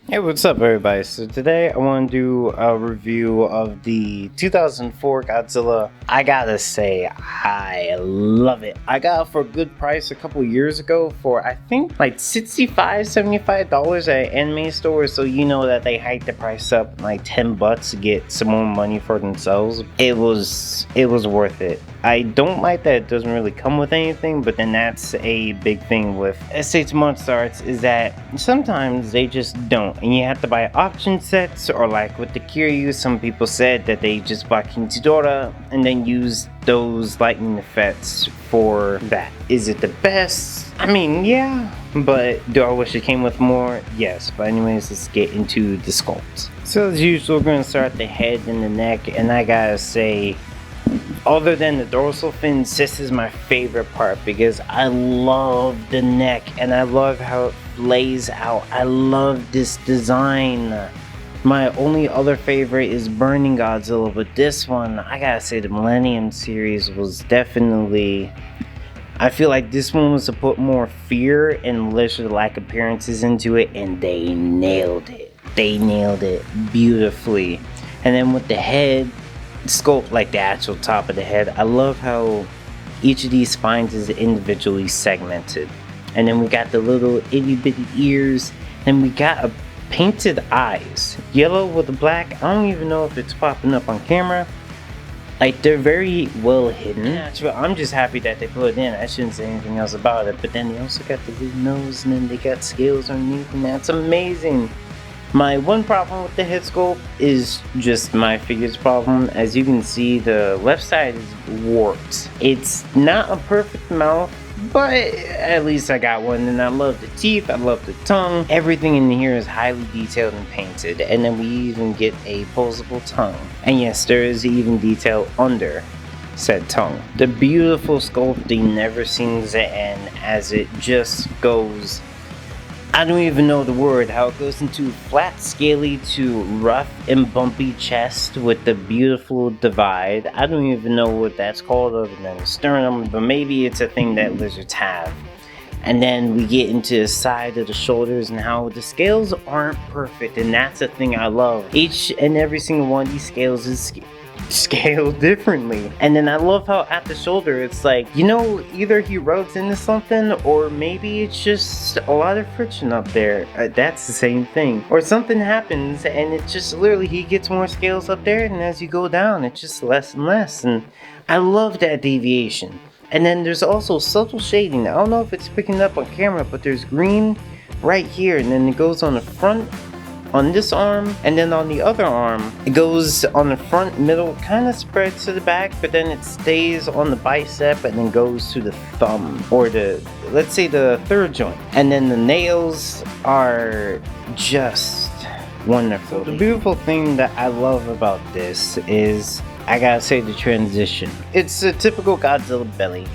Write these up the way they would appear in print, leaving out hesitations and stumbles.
Hey, what's up, everybody? So today I want to do a review of the 2004 Godzilla. I gotta say, I love it. I got it for a good price a couple years ago for, I think, like $65, $75 at anime stores. So you know that they hiked the price up like 10 bucks to get some more money for themselves. It was worth it. I don't like that it doesn't really come with anything, but then that's a big thing with SH Monster Arts, is that sometimes they just don't, and you have to buy auction sets, or like with the Kiryu, some people said that they just bought King Ghidorah and then use those lightning effects for that. Is it the best? I mean, yeah, but do I wish it came with more? Yes. But anyways, let's get into the sculpts. So as usual, we're going to start at the head and the neck, and I gotta say, other than the dorsal fins, this is my favorite part because I love the neck and I love how it lays out. I love this design. My only other favorite is Burning Godzilla, but this one, I gotta say, the Millennium series was definitely... I feel like this one was to put more fear and lizard-like appearances into it, and they nailed it. They nailed it beautifully. And then with the head sculpt, like the actual top of the head, I love how each of these spines is individually segmented. And then we got the little itty bitty ears, and we got a painted eyes, yellow with the black. I don't even know if it's popping up on camera. Like, they're very well hidden. I'm just happy that they put it in. I shouldn't say anything else about it. But then they also got the little nose, and then they got scales underneath, and that's amazing. My one problem with the head sculpt is just my figure's problem. As you can see, the left side is warped. It's not a perfect mouth, but at least I got one. And I love the teeth, I love the tongue. Everything in here is highly detailed and painted. And then we even get a poseable tongue. And yes, there is even detail under said tongue. The beautiful sculpting never seems to end, as it just goes... I don't even know the word, how it goes into flat, scaly to rough and bumpy chest with the beautiful divide. I don't even know what that's called other than the sternum, but maybe it's a thing that lizards have. And then we get into the side of the shoulders and how the scales aren't perfect, and that's a thing I love. Each and every single one of these scales is scaled differently. And then I love how at the shoulder it's like, you know, either he rubs into something, or maybe it's just a lot of friction up there. That's the same thing. Or something happens and it just literally, he gets more scales up there, and as you go down it's just less and less. And I love that deviation. And then there's also subtle shading. I don't know if it's picking up on camera, but there's green right here, and then it goes on the front on this arm, and then on the other arm it goes on the front, middle, kind of spreads to the back, but then it stays on the bicep and then goes to the thumb, or the, let's say, the third joint. And then the nails are just wonderful. The beautiful thing that I love about this is, I gotta say, the transition. It's a typical Godzilla belly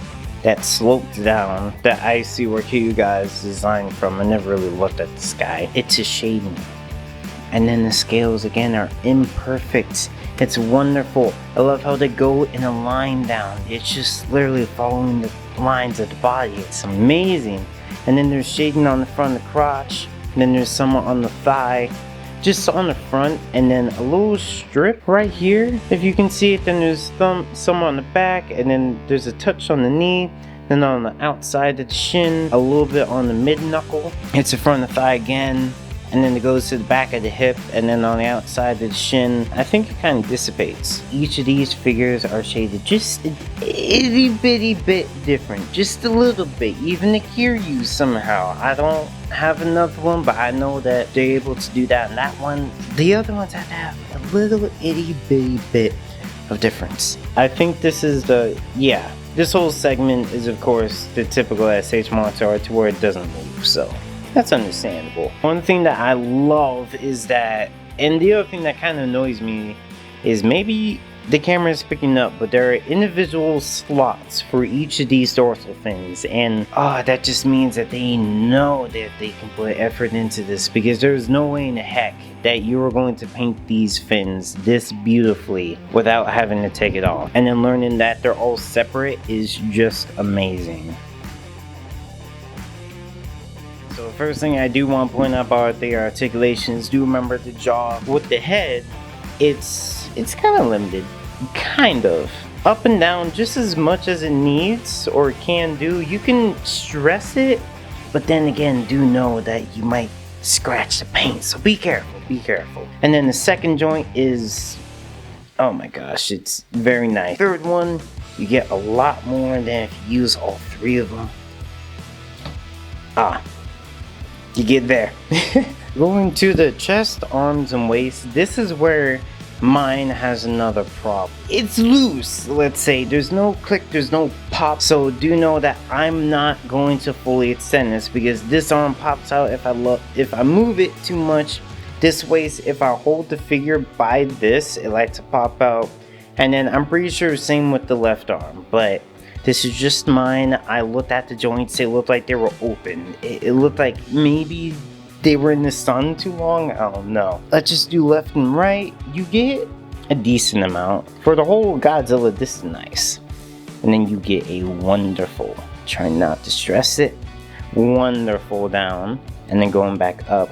that sloped down that I see where you guys designed from. I never really looked at the sky. It's a shading. And then the scales again are imperfect. It's wonderful. I love how they go in a line down. It's just literally following the lines of the body. It's amazing. And then there's shading on the front of the crotch. And then there's some on the thigh, just on the front, and then a little strip right here, if you can see it. Then there's some on the back, and then there's a touch on the knee. Then on the outside of the shin, a little bit on the mid knuckle. It's the front of the thigh again. And then it goes to the back of the hip, and then on the outside of the shin, I think it kind of dissipates. Each of these figures are shaded just an itty bitty bit different, just a little bit. Even the Kiryu somehow. I don't have another one, but I know that they're able to do that. And that one, the other ones have to have a little itty bitty bit of difference. I think this is this whole segment is, of course, the typical SH Monster Art, to where it doesn't move, so that's understandable. One thing that I love is that, and the other thing that kind of annoys me is maybe the camera is picking up, but there are individual slots for each of these dorsal fins, and that just means that they know that they can put effort into this, because there's no way in the heck that you are going to paint these fins this beautifully without having to take it off. And then learning that they're all separate is just amazing. So the first thing I do want to point out about the articulations, do remember the jaw. With the head, it's kind of limited, kind of. Up and down just as much as it needs or can do. You can stress it, but then again, do know that you might scratch the paint, so be careful, be careful. And then the second joint is, oh my gosh, it's very nice. Third one, you get a lot more than if you use all three of them. You get there. Going to the chest, arms, and waist, this is where mine has another problem. It's loose, let's say. There's no click, there's no pop, so do know that I'm not going to fully extend this, because this arm pops out if I move it too much. This waist, if I hold the figure by this, it likes to pop out. And then I'm pretty sure same with the left arm, but this is just mine. I looked at the joints, it looked like they were open. It looked like maybe they were in the sun too long, I don't know. Let's just do left and right. You get a decent amount. For the whole Godzilla, this is nice. And then you get a wonderful, try not to stress it, wonderful down. And then going back up.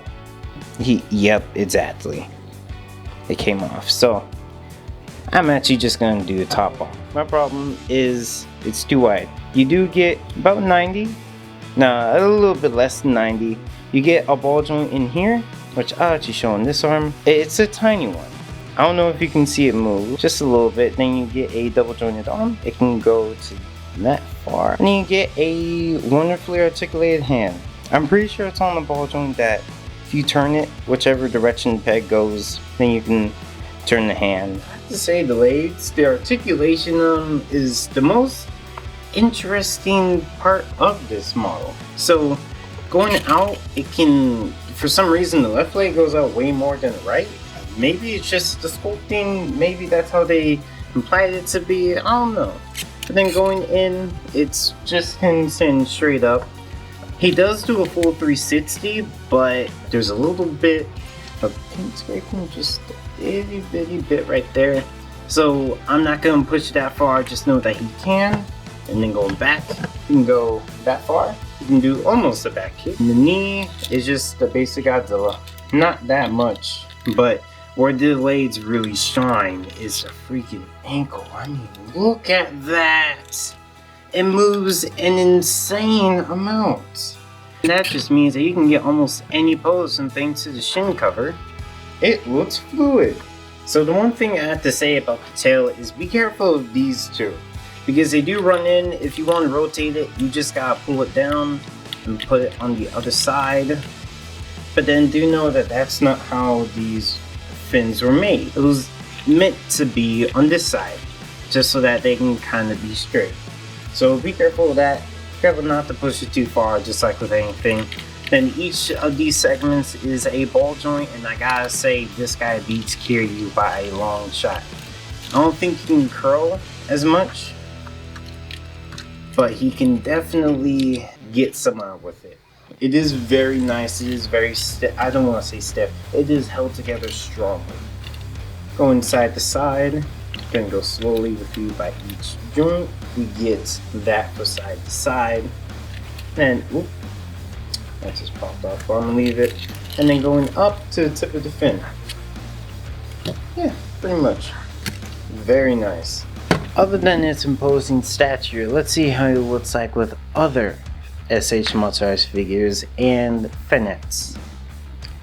Yep, exactly. It came off. So I'm actually just gonna do the top off. My problem is it's too wide. You do get about 90. Nah, a little bit less than 90. You get a ball joint in here, which I'll actually show on this arm. It's a tiny one. I don't know if you can see it move, just a little bit. Then you get a double jointed arm. It can go to that far. And then you get a wonderfully articulated hand. I'm pretty sure it's on the ball joint that if you turn it, whichever direction the peg goes, then you can turn the hand. I have to say the legs, the articulation is the most interesting part of this model. So going out, it can, for some reason, the left leg goes out way more than the right. Maybe it's just the sculpting, maybe that's how they implied it to be, I don't know. But then going in, it's just him sitting straight up. He does do a full 360, but there's a little bit of paint scraping, just a itty bitty bit right there. So I'm not gonna push it that far, just know that he can. And then going back, you can go that far. You can do almost a back kick. And the knee is just the basic Godzilla. Not that much, but where the legs really shine is the freaking ankle. I mean, look at that. It moves an insane amount. And that just means that you can get almost any pose, and thanks to the shin cover, it looks fluid. So the one thing I have to say about the tail is be careful of these two, because they do run in. If you want to rotate it, you just gotta pull it down and put it on the other side. But then do know that that's not how these fins were made. It was meant to be on this side, just so that they can kind of be straight. So be careful of that. Careful not to push it too far, just like with anything. Then each of these segments is a ball joint, and I gotta say, this guy beats Kiryu by a long shot. I don't think he can curl as much, but he can definitely get some out with it. It is very nice. It is very stiff. I don't want to say stiff. It is held together strongly. Going side to side. Gonna go slowly with you by each joint. We get that for side to side. And oop, that just popped off. So I'm gonna leave it. And then going up to the tip of the fin. Yeah, pretty much. Very nice. Other than its imposing stature, let's see how it looks like with other SH Monsters figures and Fenets.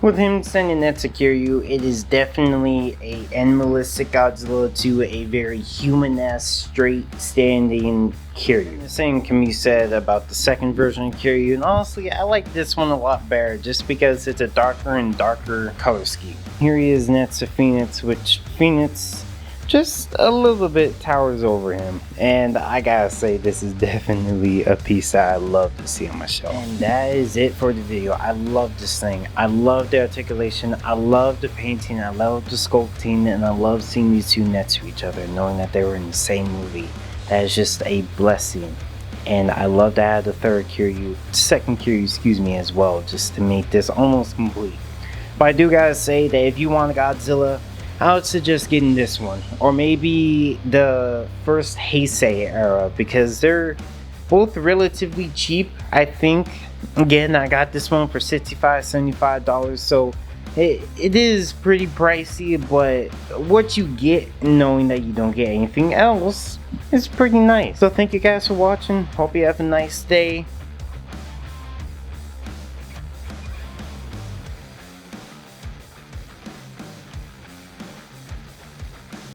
With him sending that to Kiryu, it is definitely a animalistic Godzilla to a very human-esque, straight-standing Kiryu. The same can be said about the second version of Kiryu, and honestly, I like this one a lot better just because it's a darker and darker color scheme. Here he is next to Phoenix, which Phoenix, just a little bit towers over him. And I gotta say, this is definitely a piece that I love to see on my shelf. And that is it for the video. I love this thing. I love the articulation, I love the painting, I love the sculpting, and I love seeing these two next to each other, knowing that they were in the same movie. That is just a blessing. And I love to add the second Kiryu, as well, just to make this almost complete. But I do gotta say that if you want a Godzilla, I would suggest getting this one, or maybe the first Heisei era, because they're both relatively cheap, I think. Again, I got this one for $65–$75, so it is pretty pricey, but what you get knowing that you don't get anything else is pretty nice. So thank you guys for watching. Hope you have a nice day.